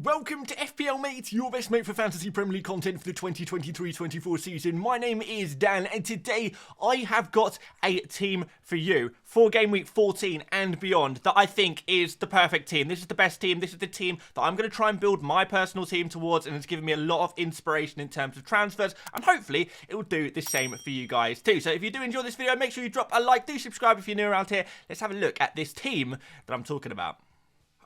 welcome to FPL Mate, your best mate for fantasy Premier League content for the 2023-24 season. My name is Dan, and today I have got a team for you for Game Week 14 and beyond that I think is the perfect team. This is the best team. This is the team that I'm going to try and build my personal team towards, and it's given me a lot of inspiration in terms of transfers, and hopefully it will do the same for you guys too. So if you do enjoy this video, make sure you drop a like, do subscribe if you're new around here. Let's have a look at this team that I'm talking about.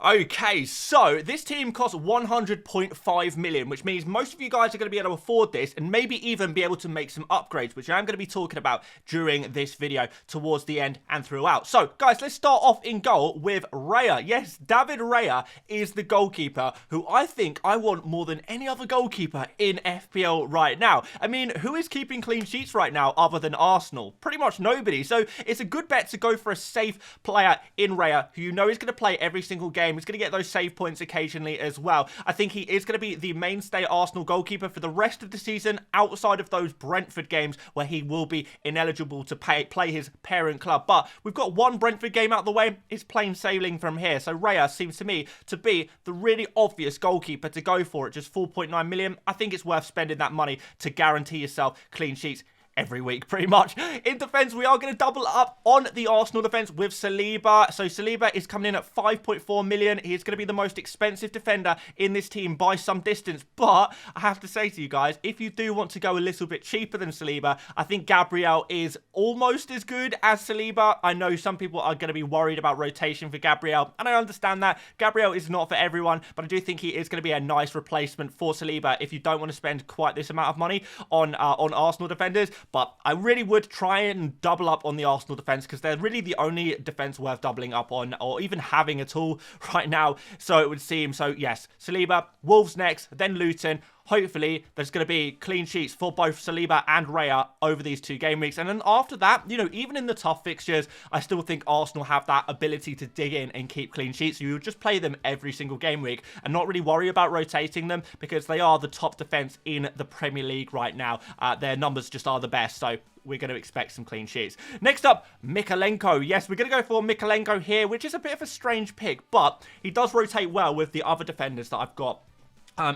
Okay, so this team costs 100.5 million, which means most of you guys are going to be able to afford this and maybe even be able to make some upgrades, which I'm going to be talking about during this video towards the end and throughout. So, guys, let's start off in goal with Raya. Yes, David Raya is the goalkeeper who I think I want more than any other goalkeeper in FPL right now. I mean, who is keeping clean sheets right now other than Arsenal? Pretty much nobody. So, it's a good bet to go for a safe player in Raya who you know is going to play every single game. He's going to get those save points occasionally as well. I think he is going to be the mainstay Arsenal goalkeeper for the rest of the season, outside of those Brentford games where he will be ineligible to play his parent club. But we've got one Brentford game out of the way. It's plain sailing from here. So Raya seems to me to be the really obvious goalkeeper to go for at just 4.9 million. I think it's worth spending that money to guarantee yourself clean sheets every week, pretty much. In defence, we are going to double up on the Arsenal defence with Saliba. So Saliba is coming in at 5.4 million. He is going to be the most expensive defender in this team by some distance. But I have to say to you guys, if you do want to go a little bit cheaper than Saliba, I think Gabriel is almost as good as Saliba. I know some people are going to be worried about rotation for Gabriel, and I understand that. Gabriel is not for everyone, but I do think he is going to be a nice replacement for Saliba if you don't want to spend quite this amount of money on Arsenal defenders. But I really would try and double up on the Arsenal defence because they're really the only defence worth doubling up on or even having at all right now, so it would seem. So yes, Saliba, Wolves next, then Luton. Hopefully, there's going to be clean sheets for both Saliba and Raya over these 2 game weeks. And then after that, you know, even in the tough fixtures, I still think Arsenal have that ability to dig in and keep clean sheets. So you would just play them every single game week and not really worry about rotating them because they are the top defence in the Premier League right now. Their numbers just are the best. So we're going to expect some clean sheets. Next up, Mykolenko. Yes, we're going to go for Mykolenko here, which is a bit of a strange pick, but he does rotate well with the other defenders that I've got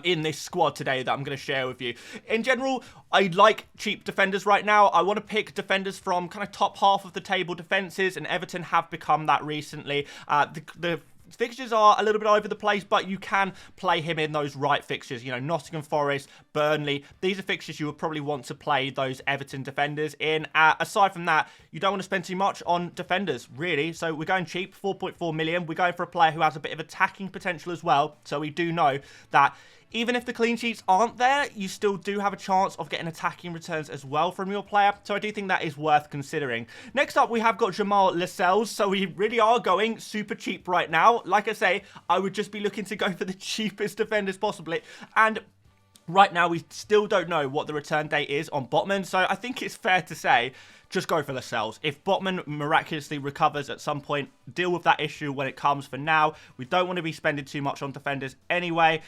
in this squad today that I'm going to share with you. In general, I like cheap defenders right now. I want to pick defenders from kind of top half of the table defenses, and Everton have become that recently. The fixtures are a little bit over the place, but you can play him in those right fixtures. You know, Nottingham Forest, Burnley. These are fixtures you would probably want to play those Everton defenders in. Aside from that, you don't want to spend too much on defenders, really. So we're going cheap, 4.4 million. We're going for a player who has a bit of attacking potential as well. So we do know that even if the clean sheets aren't there, you still do have a chance of getting attacking returns as well from your player. So I do think that is worth considering. Next up, we have got Jamal Lascelles. So we really are going super cheap right now. Like I say, I would just be looking to go for the cheapest defenders possibly. And right now, we still don't know what the return date is on Botman. So I think it's fair to say, just go for Lascelles. If Botman miraculously recovers at some point, deal with that issue when it comes. For now, we don't want to be spending too much on defenders anyway.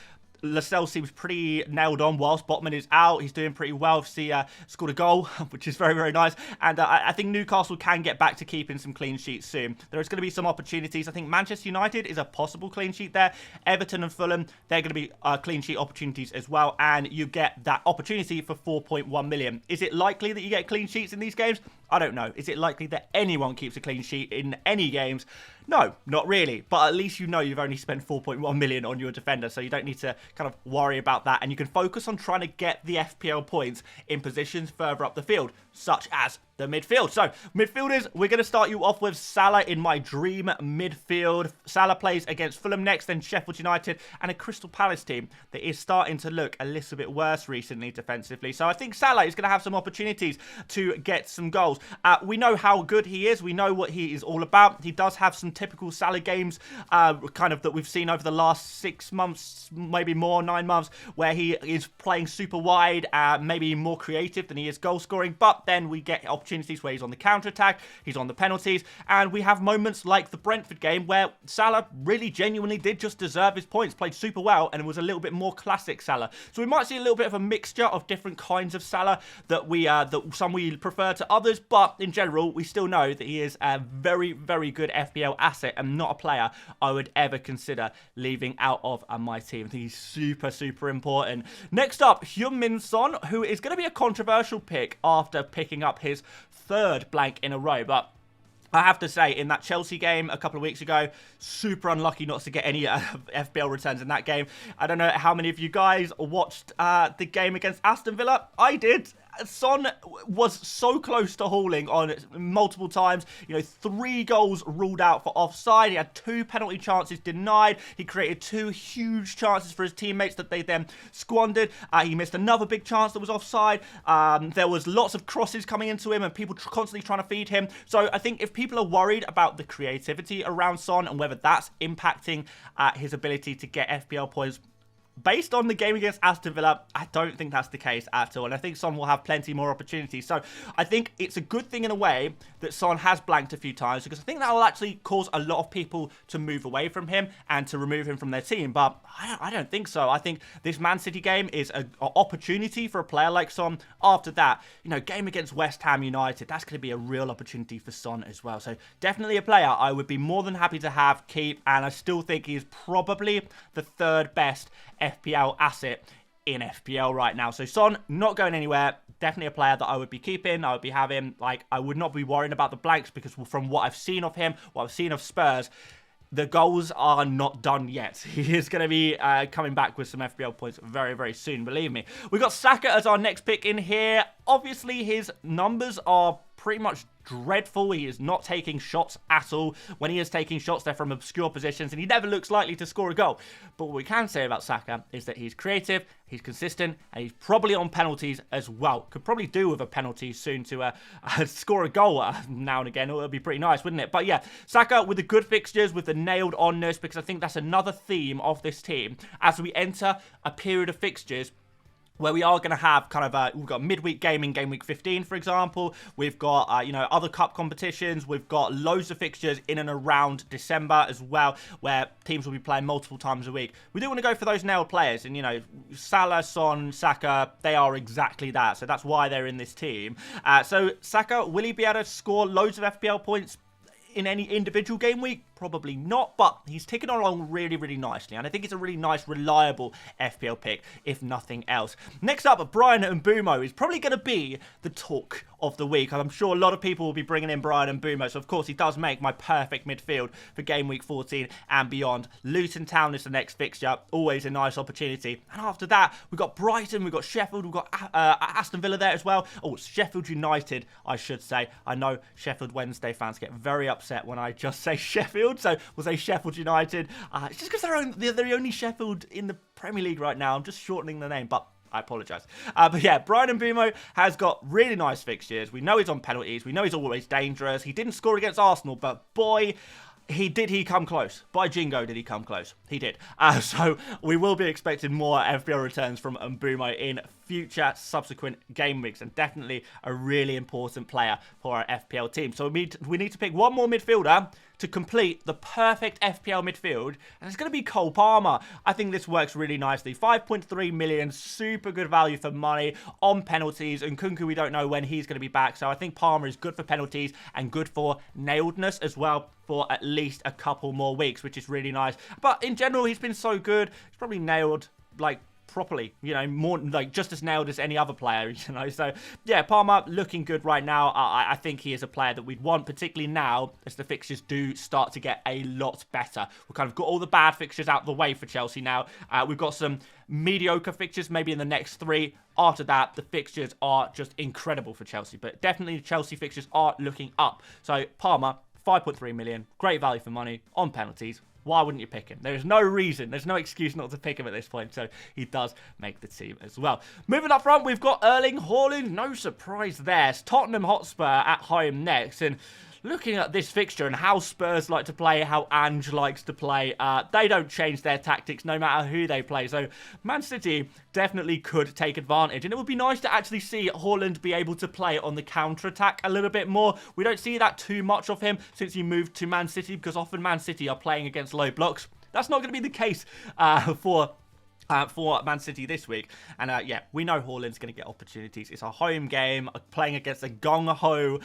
Lascelles seems pretty nailed on whilst Botman is out. He's doing pretty well. See, scored a goal, which is very, very nice. And I think Newcastle can get back to keeping some clean sheets soon. There is going to be some opportunities. I think Manchester United is a possible clean sheet there. Everton and Fulham, they're going to be clean sheet opportunities as well. And you get that opportunity for 4.1 million. Is it likely that you get clean sheets in these games? I don't know. Is it likely that anyone keeps a clean sheet in any games? No, not really. But at least you know you've only spent 4.1 million on your defender, so you don't need to kind of worry about that. And you can focus on trying to get the FPL points in positions further up the field, such as the midfield. So, midfielders, we're going to start you off with Salah in my dream midfield. Salah plays against Fulham next, then Sheffield United, and a Crystal Palace team that is starting to look a little bit worse recently defensively. So I think Salah is going to have some opportunities to get some goals. We know how good he is. We know what he is all about. He does have some typical Salah games kind of that we've seen over the last 6 months, maybe more, 9 months, where he is playing super wide, maybe more creative than he is goal scoring. But then we get opportunities where he's on the counter-attack, he's on the penalties, and we have moments like the Brentford game where Salah really genuinely did just deserve his points, played super well, and it was a little bit more classic Salah. So we might see a little bit of a mixture of different kinds of Salah that some we prefer to others, but in general, we still know that he is a very, very good FPL asset and not a player I would ever consider leaving out of my team. I think he's super, super important. Next up, Heung-min Son, who is going to be a controversial pick after picking up his third blank in a row, but I have to say, in that Chelsea game a couple of weeks ago, super unlucky not to get any FPL returns in that game. I don't know how many of you guys watched the game against Aston Villa. I did. Son was so close to hauling on multiple times. 3 goals ruled out for offside. He had 2 penalty chances denied. He created 2 huge chances for his teammates that they then squandered. He missed another big chance that was offside. There was lots of crosses coming into him and people constantly trying to feed him. So I think if people are worried about the creativity around Son and whether that's impacting his ability to get FPL points, based on the game against Aston Villa, I don't think that's the case at all. And I think Son will have plenty more opportunities. So I think it's a good thing in a way that Son has blanked a few times, because I think that will actually cause a lot of people to move away from him and to remove him from their team. But I don't think so. I think this Man City game is an opportunity for a player like Son. After that, game against West Ham United, that's going to be a real opportunity for Son as well. So definitely a player I would be more than happy to have, keep, and I still think he is probably the 3rd best FPL asset in FPL right now. So Son, not going anywhere. Definitely a player that I would be keeping. I would be having, I would not be worrying about the blanks, because from what I've seen of him, what I've seen of Spurs, the goals are not done yet. He is going to be coming back with some FPL points very, very soon, believe me. We've got Saka as our next pick in here. Obviously, his numbers are pretty much dreadful. He is not taking shots at all. When he is taking shots, they're from obscure positions, and he never looks likely to score a goal. But what we can say about Saka is that he's creative, he's consistent, and he's probably on penalties as well. Could probably do with a penalty soon to score a goal now and again. It would be pretty nice, wouldn't it? But yeah, Saka with the good fixtures, with the nailed onness, because I think that's another theme of this team as we enter a period of fixtures where we are going to have kind of, we've got midweek gaming, game week 15, for example. We've got, other cup competitions. We've got loads of fixtures in and around December as well, where teams will be playing multiple times a week. We do want to go for those nailed players. And, Salah, Son, Saka, they are exactly that. So that's why they're in this team. So Saka, will he be able to score loads of FPL points in any individual game week? Probably not, but he's ticking along really, really nicely, and I think it's a really nice, reliable FPL pick, if nothing else. Next up, Bryan Mbeumo is probably going to be the talk of the week. I'm sure a lot of people will be bringing in Bryan Mbeumo, so of course he does make my perfect midfield for game week 14 and beyond. Luton Town is the next fixture, always a nice opportunity. And after that, we've got Brighton, we've got Sheffield, we've got Aston Villa there as well. Oh, Sheffield United, I should say. I know Sheffield Wednesday fans get very upset when I just say Sheffield, so we'll say Sheffield United. It's just because they're the only Sheffield in the Premier League right now. I'm just shortening the name, but I apologise. But yeah, Bryan Mbeumo has got really nice fixtures. We know he's on penalties. We know he's always dangerous. He didn't score against Arsenal, but boy, he come close. By jingo, did he come close? He did. So we will be expecting more FPL returns from Mbeumo in future subsequent game weeks, and definitely a really important player for our FPL team. So we need to pick one more midfielder to complete the perfect FPL midfield, and it's going to be Cole Palmer. I think this works really nicely. 5.3 million, super good value for money on penalties, and Kunku, we don't know when he's going to be back, so I think Palmer is good for penalties and good for nailedness as well for at least a couple more weeks, which is really nice. But in general, he's been so good. He's probably nailed, properly, more just as nailed as any other player, so yeah, Palmer looking good right now. I think he is a player that we'd want, particularly now as the fixtures do start to get a lot better. We've kind of got all the bad fixtures out of the way for Chelsea now. We've got some mediocre fixtures maybe in the next 3. After that, the fixtures are just incredible for Chelsea, but definitely the Chelsea fixtures are looking up. So Palmer, 5.3 million, great value for money on penalties. Why wouldn't you pick him? There's no reason. There's no excuse not to pick him at this point. So he does make the team as well. Moving up front, we've got Erling Haaland. No surprise there. It's Tottenham Hotspur at home next. And looking at this fixture and how Spurs like to play, how Ange likes to play, they don't change their tactics no matter who they play. So Man City definitely could take advantage. And it would be nice to actually see Haaland be able to play on the counter-attack a little bit more. We don't see that too much of him since he moved to Man City, because often Man City are playing against low blocks. That's not going to be the case for Man City this week. And yeah, we know Haaland's going to get opportunities. It's a home game, playing against a gung-ho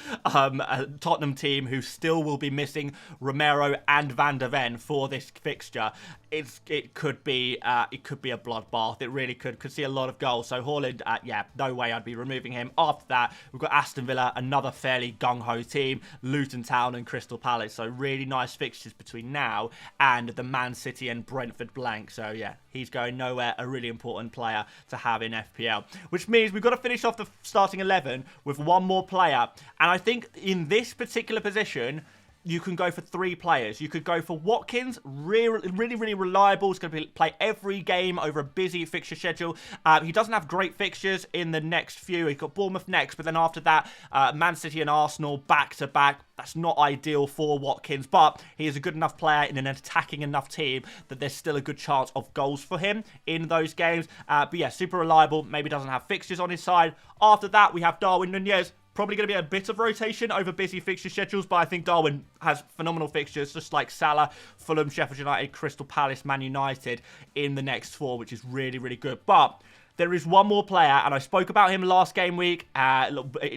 Tottenham team who still will be missing Romero and Van de Ven for this fixture. It could be a bloodbath. It really could see a lot of goals. So Haaland, yeah, no way I'd be removing him. After that, we've got Aston Villa, another fairly gung-ho team, Luton Town and Crystal Palace. So really nice fixtures between now and the Man City and Brentford blank. So yeah, he's going nowhere. A really important player to have in FPL, which means we've got to finish off the starting 11 with one more player. And I think in this particular position, you can go for 3 players. You could go for Watkins, really reliable. He's going to play every game over a busy fixture schedule. He doesn't have great fixtures in the next few. He's got Bournemouth next, but then after that, Man City and Arsenal back-to-back. That's not ideal for Watkins, but he is a good enough player in an attacking enough team that there's still a good chance of goals for him in those games. But yeah, super reliable. Maybe doesn't have fixtures on his side. After that, we have Darwin Nunez. Probably going to be a bit of rotation over busy fixture schedules, but I think Darwin has phenomenal fixtures, just like Salah, Fulham, Sheffield United, Crystal Palace, Man United in the next 4, which is really good. But there is one more player, and I spoke about him last game week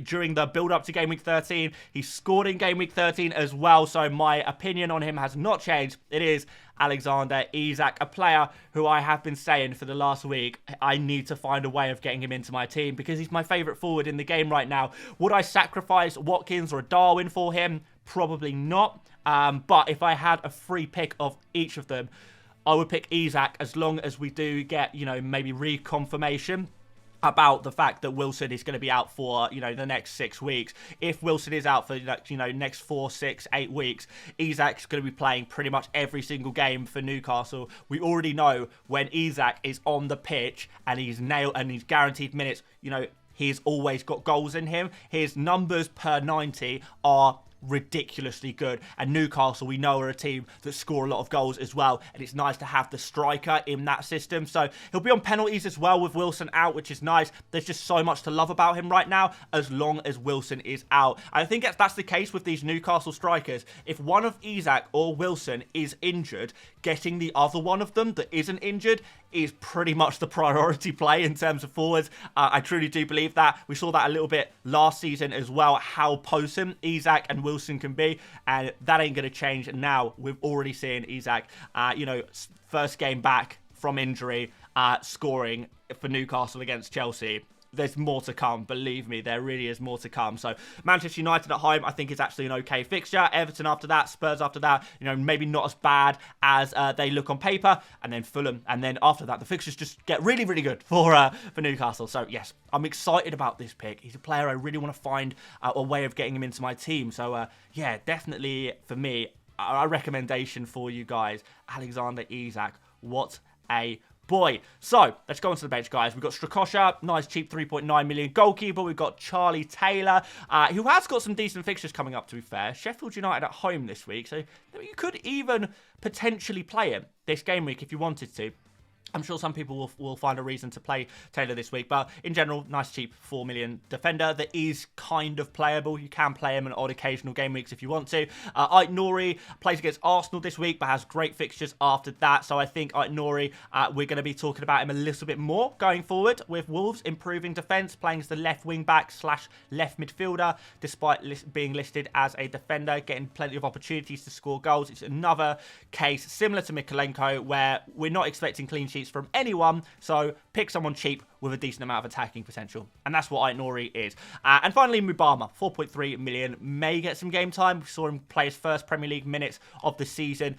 during the build-up to Game Week 13. He scored in Game Week 13 as well, so my opinion on him has not changed. It is Alexander Isak, a player who I have been saying for the last week, I need to find a way of getting him into my team because he's my favourite forward in the game right now. Would I sacrifice Watkins or a Darwin for him? Probably not. But if I had a free pick of each of them, I would pick Isak as long as we do get, maybe reconfirmation about the fact that Wilson is going to be out for, the next 6 weeks. If Wilson is out for, next 4, 6, 8 weeks, Isak's going to be playing pretty much every single game for Newcastle. We already know when Isak is on the pitch and he's guaranteed minutes, he's always got goals in him. His numbers per 90 are ridiculously good, and Newcastle we know are a team that score a lot of goals as well, and it's nice to have the striker in that system. So he'll be on penalties as well with Wilson out, which is nice. There's just so much to love about him right now as long as Wilson is out. I think that's the case with these Newcastle strikers. If one of Isak or Wilson is injured, getting the other one of them that isn't injured is pretty much the priority play in terms of forwards. I truly do believe that. We saw that a little bit last season as well, how potent Isak and Wilson can be, and that ain't going to change now. We've already seen Isak, first game back from injury, scoring for Newcastle against Chelsea. There's more to come, believe me, there really is more to come. So Manchester United at home, I think is actually an okay fixture. Everton after that, Spurs after that, maybe not as bad as they look on paper. And then Fulham, and then after that, the fixtures just get really good for Newcastle. So yes, I'm excited about this pick. He's a player I really want to find a way of getting him into my team. So yeah, definitely for me, a recommendation for you guys, Alexander Isak. What a boy. So let's go onto the bench, guys. We've got Strakosha, nice cheap 3.9 million goalkeeper. We've got Charlie Taylor, who has got some decent fixtures coming up, to be fair. Sheffield United at home this week, so you could even potentially play him this game week if you wanted to. I'm sure some people will find a reason to play Taylor this week, but in general, nice cheap 4 million defender that is kind of playable. You can play him in odd occasional game weeks if you want to. Ait Nouri plays against Arsenal this week, but has great fixtures after that. So I think Ait Nouri, we're going to be talking about him a little bit more going forward with Wolves improving defence, playing as the left wing back / left midfielder, despite being listed as a defender, getting plenty of opportunities to score goals. It's another case similar to Mikolenko where we're not expecting clean sheets from anyone, so pick someone cheap with a decent amount of attacking potential, and that's what Ait Nouri is. And finally, Mubama, 4.3 million, may get some game time. We saw him play his first Premier League minutes of the season,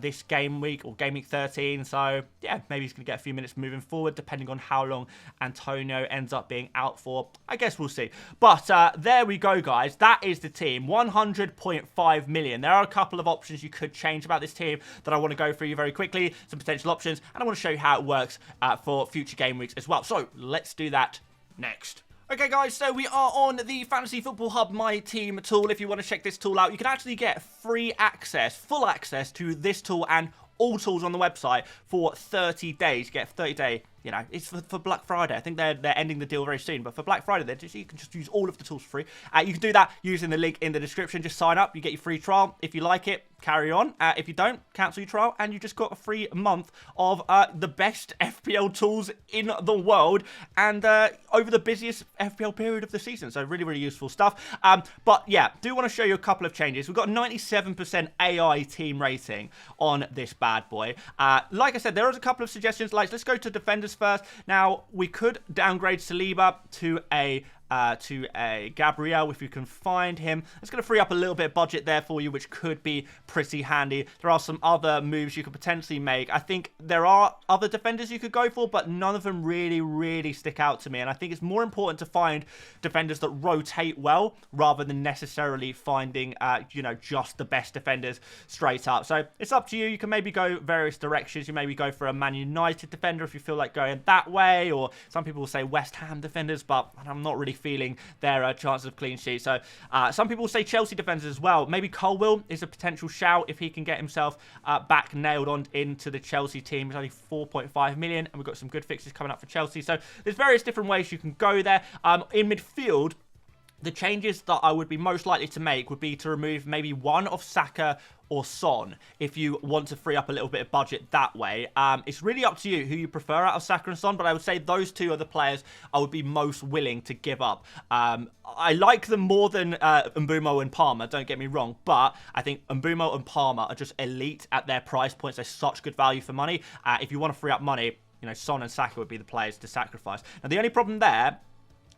this game week or game week 13. So yeah, maybe he's going to get a few minutes moving forward, depending on how long Antonio ends up being out for. I guess we'll see. But there we go, guys. That is the team, 100.5 million. There are a couple of options you could change about this team that I want to go through you very quickly, some potential options, and I want to show you how it works for future game weeks as well. So let's do that next. Okay guys, so we are on the Fantasy Football Hub My Team tool. If you want to check this tool out, you can actually get free access, full access to this tool and all tools on the website for 30 days. You get a 30-day, you know, it's for Black Friday. I think they're ending the deal very soon, but for Black Friday, you can just use all of the tools for free. You can do that using the link in the description. Just sign up, you get your free trial. If you like it, carry on. If you don't, cancel your trial, and you just got a free month of the best FPL tools in the world, and over the busiest FPL period of the season. So really, really useful stuff. But yeah, do want to show you a couple of changes. We've got 97% AI team rating on this bad boy. Like I said, there is a couple of suggestions. Like, let's go to defenders first. Now, we could downgrade Saliba to a Gabriel if you can find him. It's going to free up a little bit of budget there for you, which could be pretty handy. There are some other moves you could potentially make. I think there are other defenders you could go for, but none of them really stick out to me. And I think it's more important to find defenders that rotate well rather than necessarily finding, you know, just the best defenders straight up. So it's up to you. You can maybe go various directions. You maybe go for a Man United defender if you feel like going that way, or some people will say West Ham defenders, but I'm not really feeling their chances of clean sheet. So some people say Chelsea defenders as well. Maybe Colwill is a potential shout if he can get himself back nailed on into the Chelsea team. It's only 4.5 million, and we've got some good fixes coming up for Chelsea. So there's various different ways you can go there. In midfield, the changes that I would be most likely to make would be to remove maybe one of Saka or Son if you want to free up a little bit of budget that way. It's really up to you who you prefer out of Saka and Son, but I would say those two are the players I would be most willing to give up. I like them more than Mbeumo and Palmer, don't get me wrong, but I think Mbeumo and Palmer are just elite at their price points. They're such good value for money. If you want to free up money, you know, Son and Saka would be the players to sacrifice. Now, the only problem there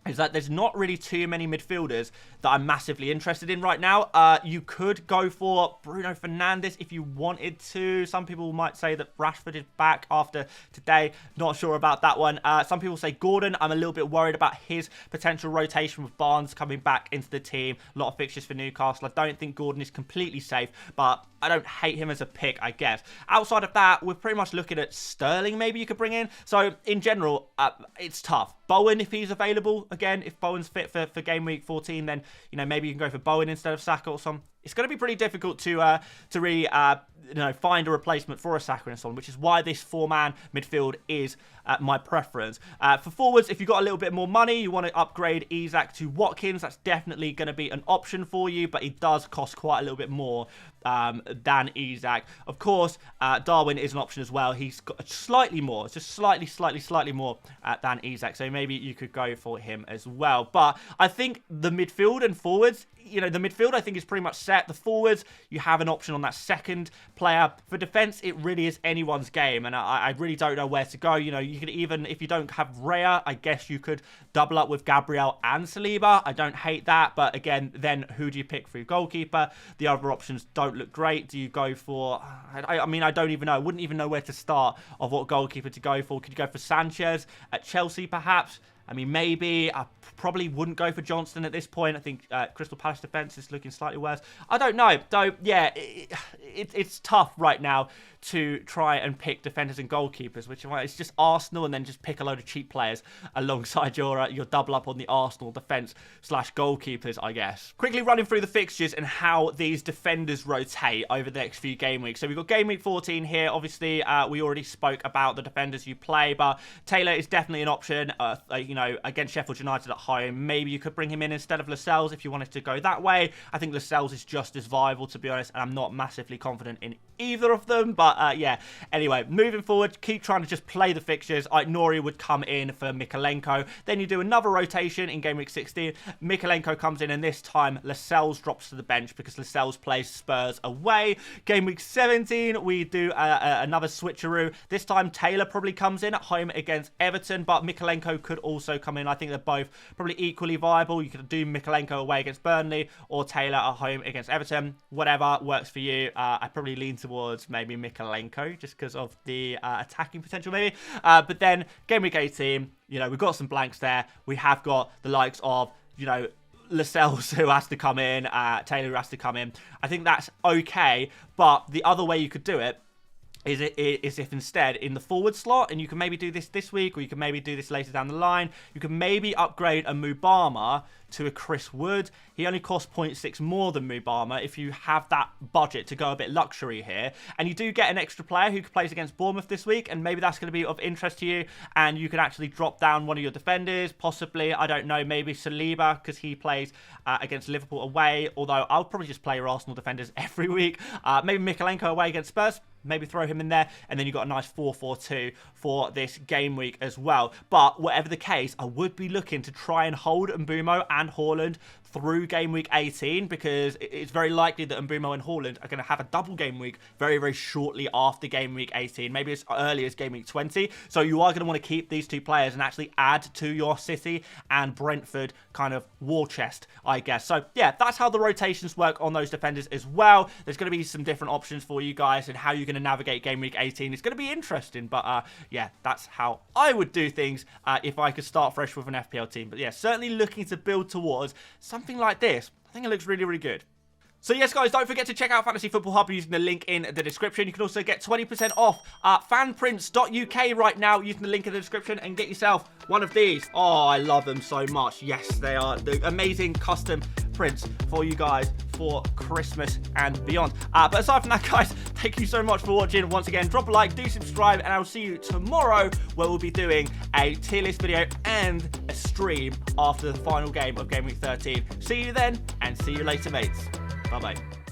is that there's not really too many midfielders that I'm massively interested in right now. You could go for Bruno Fernandes if you wanted to. Some people might say that Rashford is back after today. Not sure about that one. Some people say Gordon. I'm a little bit worried about his potential rotation with Barnes coming back into the team. A lot of fixtures for Newcastle. I don't think Gordon is completely safe, but I don't hate him as a pick, I guess. Outside of that, we're pretty much looking at Sterling maybe you could bring in. So, in general, it's tough. Bowen, if he's available, again, if Bowen's fit for Gameweek 14, then, you know, maybe you can go for Bowen instead of Saka or some. It's going to be pretty difficult to really, you know, find a replacement for a Saka and Son, which is why this four-man midfield is my preference. For forwards, if you've got a little bit more money, you want to upgrade Isak to Watkins, that's definitely going to be an option for you, but he does cost quite a little bit more than Isak. Of course, Darwin is an option as well. He's got slightly more, just slightly more than Isak, so maybe you could go for him as well. But I think the midfield and forwards, you know, the midfield I think is pretty much set. The forwards, you have an option on that second player. For defense, it really is anyone's game, and I really don't know where to go. You know, you could even, if you don't have Raya, I guess you could double up with Gabriel and Saliba. I don't hate that, but again, then who do you pick for your goalkeeper? The other options don't look great. Do you go for, I mean, I don't even know. I wouldn't even know where to start of what goalkeeper to go for. Could you go for Sanchez at Chelsea, perhaps? I mean, maybe. I probably wouldn't go for Johnston at this point. I think Crystal Palace defence is looking slightly worse. I don't know. So, yeah, it's tough right now to try and pick defenders and goalkeepers, which is just Arsenal and then just pick a load of cheap players alongside your double up on the Arsenal defence / goalkeepers, I guess. Quickly running through the fixtures and how these defenders rotate over the next few game weeks. So we've got Game Week 14 here. Obviously, we already spoke about the defenders you play, but Taylor is definitely an option. You know, against Sheffield United at home, maybe you could bring him in instead of Lascelles if you wanted to go that way. I think Lascelles is just as viable, to be honest, and I'm not massively confident in either of them, but yeah. Anyway, moving forward, keep trying to just play the fixtures. Nori would come in for Mikalenko. Then you do another rotation in Game Week 16. Mikalenko comes in, and this time Lascelles drops to the bench because Lascelles plays Spurs away. Game Week 17, we do another switcheroo. This time Taylor probably comes in at home against Everton, but Mikalenko could also come in. I think they're both probably equally viable. You could do Mikalenko away against Burnley or Taylor at home against Everton. Whatever works for you. I probably lean towards maybe Mikalenko just because of the attacking potential maybe. But then Game Week 18, you know, we've got some blanks there. We have got the likes of, you know, Lascelles who has to come in, Taylor who has to come in. I think that's okay, but the other way you could do it is if instead in the forward slot, and you can maybe do this week, or you can maybe do this later down the line, you can maybe upgrade a Mubama to a Chris Wood. He only costs 0.6 more than Mubama if you have that budget to go a bit luxury here. And you do get an extra player who plays against Bournemouth this week, and maybe that's going to be of interest to you, and you can actually drop down one of your defenders, possibly, I don't know, maybe Saliba, because he plays against Liverpool away, although I'll probably just play your Arsenal defenders every week. Maybe Mikalenko away against Spurs. Maybe throw him in there, and then you've got a nice 4-4-2 for this game week as well. But whatever the case, I would be looking to try and hold Mbeumo and Haaland through game week 18, because it's very likely that Mbeumo and Haaland are going to have a double game week very, very shortly after game week 18, maybe as early as game week 20. So you are going to want to keep these two players and actually add to your City and Brentford kind of war chest, I guess. So yeah, that's how the rotations work on those defenders as well. There's going to be some different options for you guys, and how you're going to navigate game week 18. It's going to be interesting, but yeah, that's how I would do things if I could start fresh with an FPL team. But yeah, certainly looking to build towards something like this. I think it looks really, really good. So yes, guys, don't forget to check out Fantasy Football Hub using the link in the description. You can also get 20% off fanprints.uk right now using the link in the description, and get yourself one of these. Oh, I love them so much. Yes, they are the amazing custom prints for you guys for Christmas and beyond. But aside from that, guys, thank you so much for watching. Once again, drop a like, do subscribe, and I'll see you tomorrow, where we'll be doing a tier list video and a stream after the final game of Game Week 13. See you then, and see you later, mates. Bye-bye.